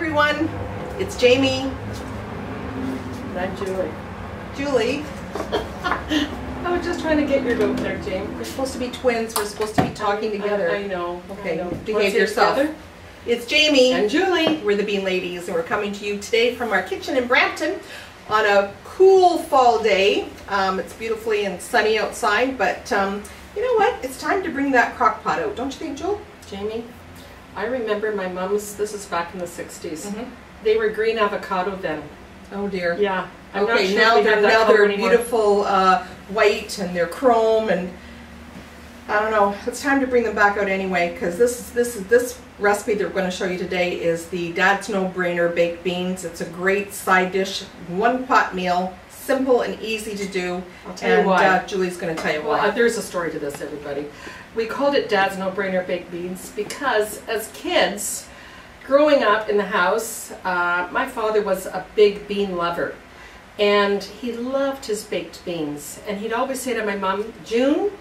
everyone, it's Jamie. And I'm Julie. Julie. I was just trying to get your note there, Jamie. We're supposed to be twins, we're supposed to be talking together. I know. Okay, I know. behave yourself. Together? It's Jamie. And Julie. We're the Bean Ladies, and we're coming to you today from our kitchen in Brampton on a cool fall day. It's beautifully and sunny outside, but you know what? It's time to bring that crock pot out, don't you think, Joel? Jamie, I remember my mom's, this is back in the 60s. Mm-hmm. They were green avocado then. Oh dear. Yeah. I'm Okay, not sure now if we have that color they're anymore. beautiful white and they're chrome, and I don't know. It's time to bring them back out anyway, because this recipe that we're going to show you today is the Dad's No Brainer baked beans. It's a great side dish, one pot meal, simple and easy to do. I'll tell you why. Julie's going to tell you Well, why. there's a story to this, everybody. We called it Dad's No Brainer Baked Beans because as kids, growing up in the house, my father was a big bean lover. And he loved his baked beans. And he'd always say to my mom, June,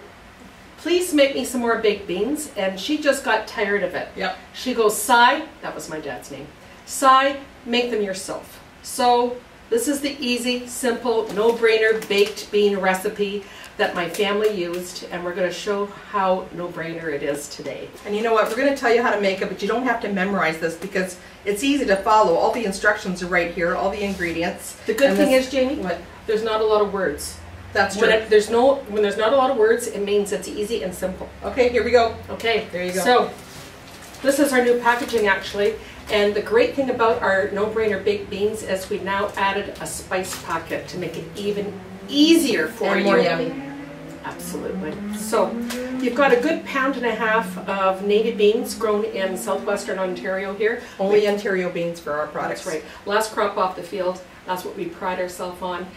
please make me some more baked beans. And she just got tired of it. Yep. She goes, Cy, that was my dad's name, Cy, make them yourself. So this is the easy, simple, no-brainer baked bean recipe that my family used, and we're going to show how no-brainer it is today. And you know what? We're going to tell you how to make it, but you don't have to memorize this because it's easy to follow. All the instructions are right here, all the ingredients. The good thing is, Jamie, what? There's not a lot of words. That's true. When there's not a lot of words, it means it's easy and simple. Okay, here we go. Okay, there you go. So this is our new packaging, actually. And the great thing about our no-brainer baked beans is we now added a spice packet to make it even easier for and you. more yummy. Absolutely. So you've got a good pound-and-a-half of navy beans grown in southwestern Ontario here. Only Ontario beans for our products. That's right. Last crop off the field. That's what we pride ourselves on.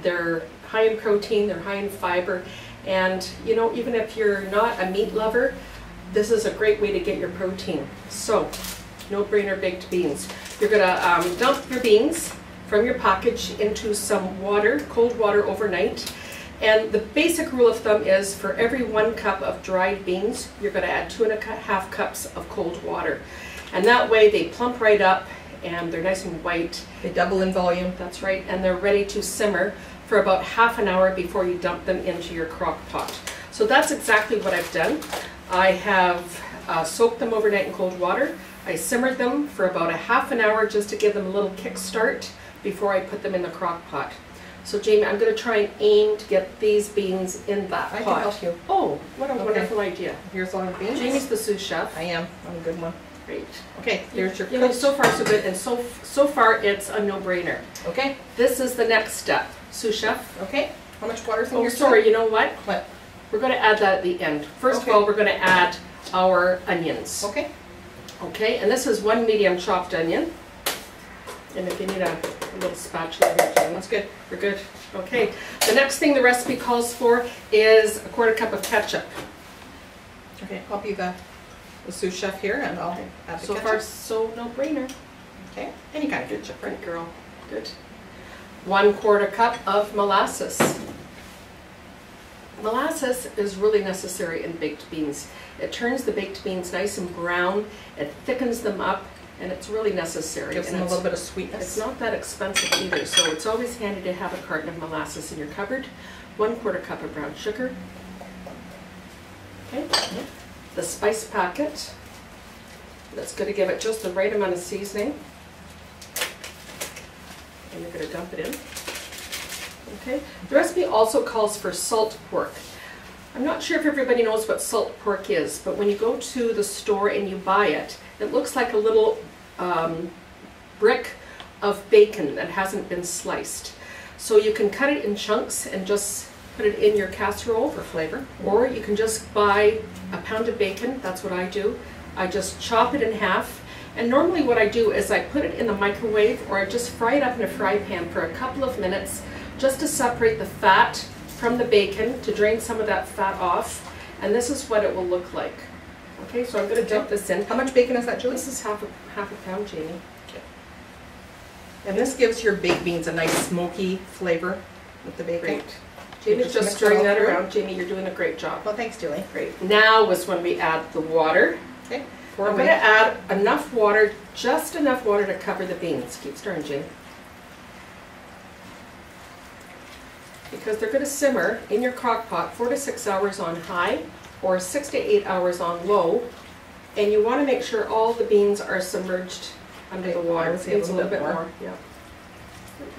They're high in protein, they're high in fiber, and you know, even if you're not a meat lover, this is a great way to get your protein. So, no-brainer baked beans. You're gonna dump your beans from your package into some water, cold water overnight. And the basic rule of thumb is for every 1 cup of dried beans, you're gonna add 2.5 cups of cold water. And that way they plump right up and they're nice and white. They double in volume. That's right, and they're ready to simmer for about half an hour before you dump them into your crock pot. So that's exactly what I've done. I have soaked them overnight in cold water. I simmered them for about a half an hour just to give them a little kick start before I put them in the crock pot. So Jamie, I'm going to try and aim to get these beans in that pot. I can help you. Oh, what a wonderful idea. Here's all the beans. Jamie's the sous chef. I am. I'm a good one. Great. Okay, here's your You know, so far so good, and so far it's a no-brainer. Okay. This is the next step. Sous chef. Okay. How much water's in Oh, your sorry, you know what? What? We're going to add that at the end. First Okay. of all, we're going to add our onions. Okay. Okay, and this is 1 medium chopped onion. And if you need a little spatula here, Jamie. That's good. We're good. Okay. The next thing the recipe calls for is a 1/4 cup of ketchup. Okay, I'll be the sous chef here, and I'll add the So ketchup. far, so no-brainer. Okay, any kind of ketchup, right? Good girl. Good. 1/4 cup of molasses. Molasses is really necessary in baked beans. It turns the baked beans nice and brown, it thickens them up, and it's really necessary. Gives And them a it's- little bit of sweetness. It's not that expensive either, so it's always handy to have a carton of molasses in your cupboard. 1/4 cup of brown sugar. Okay. The spice packet. That's going to give it just the right amount of seasoning. And you're going to dump it in. Okay. The recipe also calls for salt pork. I'm not sure if everybody knows what salt pork is, but when you go to the store and you buy it, it looks like a little brick of bacon that hasn't been sliced. So you can cut it in chunks and just put it in your casserole For flavor. or you can just buy a pound of bacon. That's what I do. I just chop it in half, and normally what I do is I put it in the microwave or I just fry it up in a fry pan for a couple of minutes just to separate the fat from the bacon, to drain some of that fat off, and this is what it will look like. Okay, so I'm going to dump this in. How much bacon is that, Julie? This is half a pound, Jamie. Okay. And this gives your baked beans a nice smoky flavor with the bacon. Great. Jamie's just mix stirring it all that through. around. Jamie, you're doing a great job. Well, thanks, Julie. Great. Now is when we add the water. Okay. I'm going to add enough water, just enough water to cover the beans. Keep stirring, Jane. Because they're going to simmer in your crock pot 4 to 6 hours on high or 6 to 8 hours on low. And you want to make sure all the beans are submerged under the water. It's a little bit more. Yeah.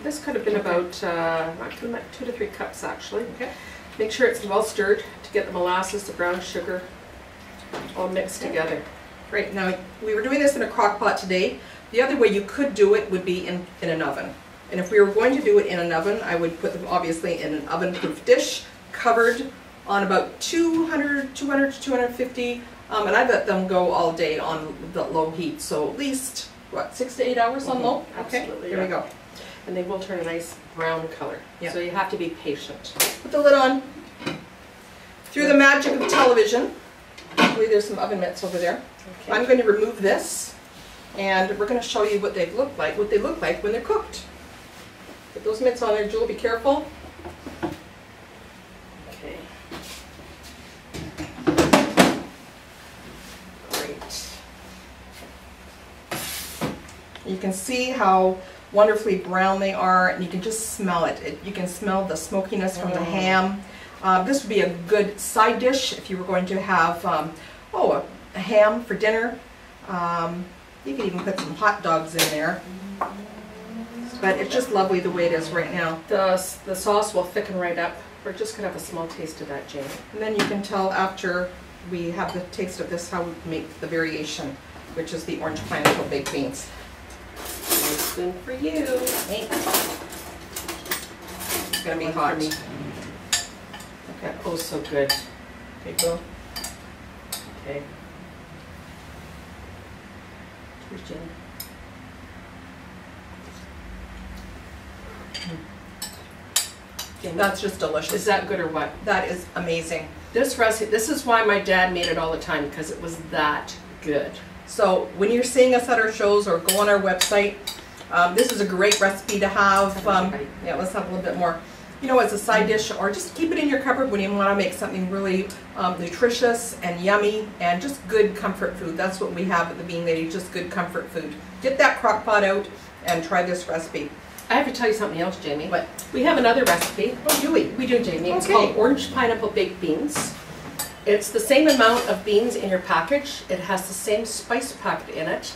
This could have been about 2 to 3 cups actually. Okay. Make sure it's well stirred to get the molasses, the brown sugar all mixed together. Great. Now, we were doing this in a crock pot today. The other way you could do it would be in an oven. And if we were going to do it in an oven, I would put them obviously in an oven-proof dish, covered on about 200 to 250, and I let them go all day on the low heat. So at least, what, 6 to 8 hours on low? Absolutely. Okay, there we go. And they will turn a nice brown color. Yeah. So you have to be patient. Put the lid on. Through the magic of television, I believe there's some oven mitts over there. Okay. I'm going to remove this, and we're going to show you what they look like when they're cooked. Put those mitts on there, Jewel, be careful. Okay. Great. You can see how wonderfully brown they are, and you can just smell it. You can smell the smokiness from the ham. This would be a good side dish if you were going to have a ham for dinner. You could even put some hot dogs in there. But it's just lovely the way it is right now. The sauce will thicken right up. We're just going to have a small taste of that, Jane. And then you can tell after we have the taste of this how we make the variation, which is the orange pineapple baked beans. Nice spoon for you. Thanks. It's going to be hot. Okay. Oh, so good. Okay, cool. Okay. Cheers, Jane. That's just delicious. Is that good or what? That is amazing. This recipe, this is why my dad made it all the time, because it was that good. So when you're seeing us at our shows or go on our website, this is a great recipe to have. Yeah, let's have a little bit more. You know, as a side dish, or just keep it in your cupboard when you want to make something really nutritious and yummy and just good comfort food. That's what we have at the Bean Lady, just good comfort food. Get that crock pot out and try this recipe. I have to tell you something else, Jamie. What? We have another recipe. Oh, do we? We do, Jamie. It's Okay. called orange pineapple baked beans. It's the same amount of beans in your package. It has the same spice packet in it.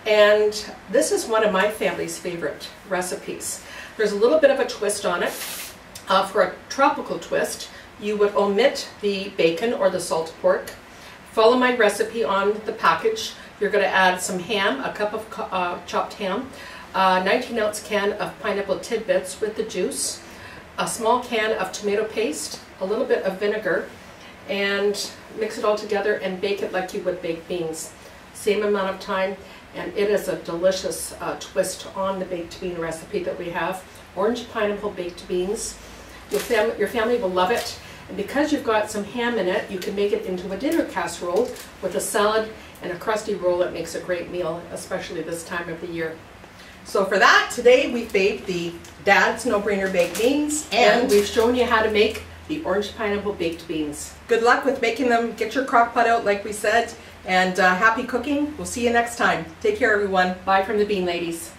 And this is one of my family's favorite recipes. There's a little bit of a twist on it. For a tropical twist, you would omit the bacon or the salt pork. Follow my recipe on the package. You're going to add some ham, a cup of chopped ham, a 19-ounce can of pineapple tidbits with the juice, a small can of tomato paste, a little bit of vinegar, and mix it all together and bake it like you would bake beans. Same amount of time, and it is a delicious twist on the baked bean recipe that we have. Orange pineapple baked beans. Your family will love it, and because you've got some ham in it, you can make it into a dinner casserole with a salad and a crusty roll. It makes a great meal, especially this time of the year. So for that, today we baked the Dad's No Brainer Baked Beans, And we've shown you how to make the orange pineapple baked beans. good luck with making them. Get your crock pot out like we said, and happy cooking. We'll see you next time. Take care, everyone. Bye from the Bean Ladies.